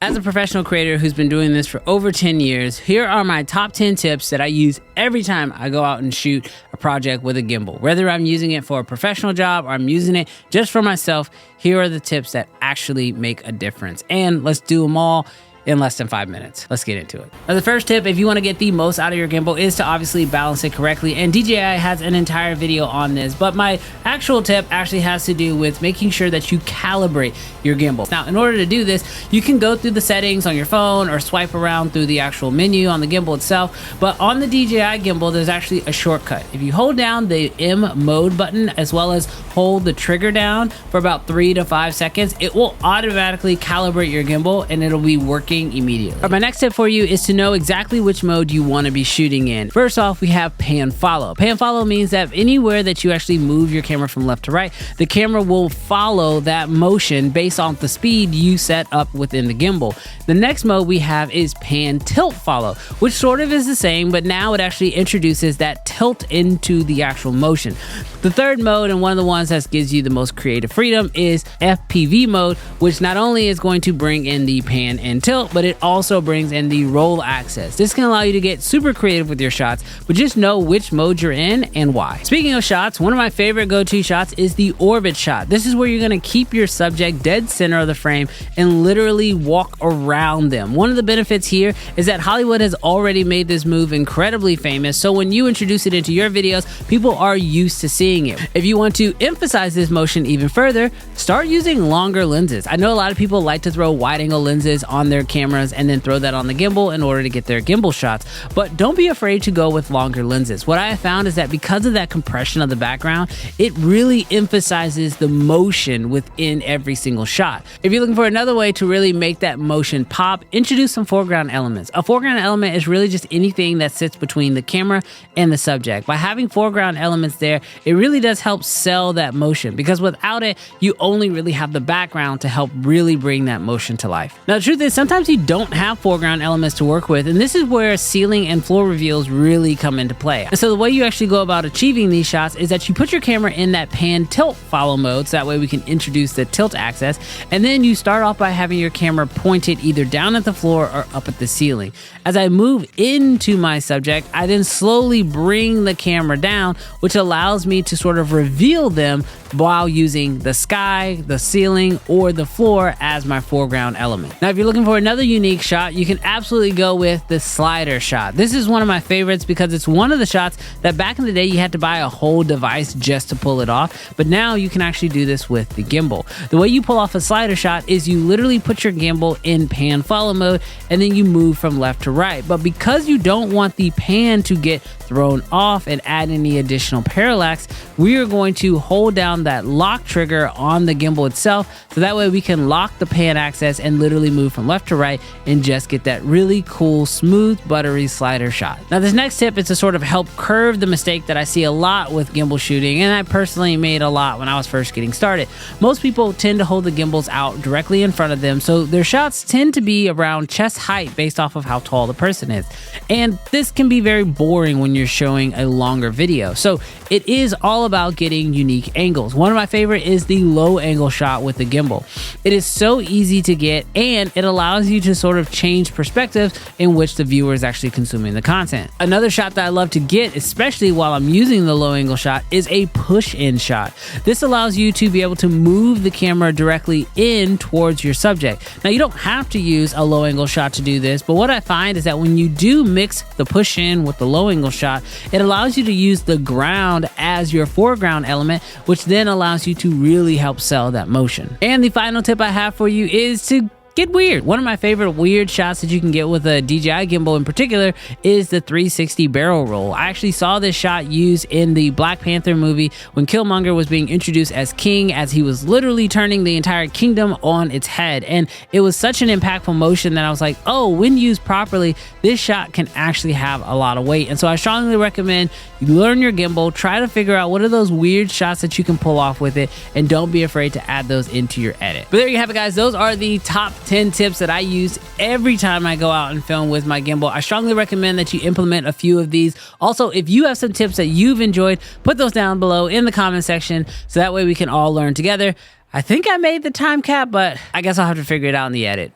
As a professional creator who's been doing this for over 10 years, here are my top 10 tips that I use every time I go out and shoot a project with a gimbal. Whether I'm using it for a professional job or I'm using it just for myself, here are the tips that actually make a difference. And let's do them all in less than 5 minutes. Let's get into it. Now, the first tip, if you want to get the most out of your gimbal, is to obviously balance it correctly. And DJI has an entire video on this, but my actual tip actually has to do with making sure that you calibrate your gimbal. Now, in order to do this, you can go through the settings on your phone or swipe around through the actual menu on the gimbal itself. But on the DJI gimbal, there's actually a shortcut. If you hold down the M mode button, as well as hold the trigger down for about 3 to 5 seconds, it will automatically calibrate your gimbal and it'll be working immediately. My next tip for you is to know exactly which mode you want to be shooting in. First off, we have pan follow. Pan follow means that anywhere that you actually move your camera from left to right, the camera will follow that motion based on the speed you set up within the gimbal. The next mode we have is pan tilt follow, which sort of is the same, but now it actually introduces that tilt into the actual motion. The third mode, and one of the ones that gives you the most creative freedom, is FPV mode, which not only is going to bring in the pan and tilt, but it also brings in the roll access. This can allow you to get super creative with your shots, but just know which mode you're in and why. Speaking of shots, one of my favorite go-to shots is the orbit shot. This is where you're gonna keep your subject dead center of the frame and literally walk around them. One of the benefits here is that Hollywood has already made this move incredibly famous, so when you introduce it into your videos, people are used to seeing it. If you want to emphasize this motion even further, start using longer lenses. I know a lot of people like to throw wide angle lenses on their cameras and then throw that on the gimbal in order to get their gimbal shots, but don't be afraid to go with longer lenses. What I have found is that because of that compression of the background, it really emphasizes the motion within every single shot. If you're looking for another way to really make that motion pop, introduce some foreground elements. A foreground element is really just anything that sits between the camera and the subject. By having foreground elements there, it really does help sell that motion, because without it, you only really have the background to help really bring that motion to life. Now, the truth is, sometimes you don't have foreground elements to work with, and this is where ceiling and floor reveals really come into play. And so the way you actually go about achieving these shots is that you put your camera in that pan tilt follow mode, so that way we can introduce the tilt axis, and then you start off by having your camera pointed either down at the floor or up at the ceiling. As I move into my subject, I then slowly bring the camera down, which allows me to sort of reveal them while using the sky, the ceiling, or the floor as my foreground element. Now, if you're looking for another unique shot, you can absolutely go with the slider shot. This is one of my favorites because it's one of the shots that back in the day you had to buy a whole device just to pull it off, but now you can actually do this with the gimbal. The way you pull off a slider shot is you literally put your gimbal in pan follow mode and then you move from left to right. But because you don't want the pan to get thrown off and add any additional parallax, we are going to hold down that lock trigger on the gimbal itself, so that way we can lock the pan axis and literally move from left to right and just get that really cool, smooth, buttery slider shot. Now, this next tip is to sort of help curve the mistake that I see a lot with gimbal shooting, and I personally made a lot when I was first getting started. Most people tend to hold the gimbals out directly in front of them, so their shots tend to be around chest height based off of how tall the person is. And this can be very boring when you're showing a longer video. So it is all about getting unique angles. One of my favorite is the low angle shot with the gimbal. It is so easy to get, and it allows you to sort of change perspectives in which the viewer is actually consuming the content. Another shot that I love to get, especially while I'm using the low angle shot, is a push in shot. This allows you to be able to move the camera directly in towards your subject. Now, you don't have to use a low angle shot to do this, but what I find is that when you do mix the push in with the low angle shot, it allows you to use the ground as your foreground element, which then allows you to really help sell that motion. And the final tip I have for you is to get weird. One of my favorite weird shots that you can get with a DJI gimbal in particular is the 360 barrel roll. I actually saw this shot used in the Black Panther movie when Killmonger was being introduced as king, as he was literally turning the entire kingdom on its head. And it was such an impactful motion that I was like, oh, when used properly, this shot can actually have a lot of weight. And so I strongly recommend you learn your gimbal, try to figure out what are those weird shots that you can pull off with it, and don't be afraid to add those into your edit. But there you have it, guys. Those are the top 10 tips that I use every time I go out and film with my gimbal. I strongly recommend that you implement a few of these. Also, if you have some tips that you've enjoyed, put those down below in the comment section, so that way we can all learn together. I think I made the time cap, but I guess I'll have to figure it out in the edit.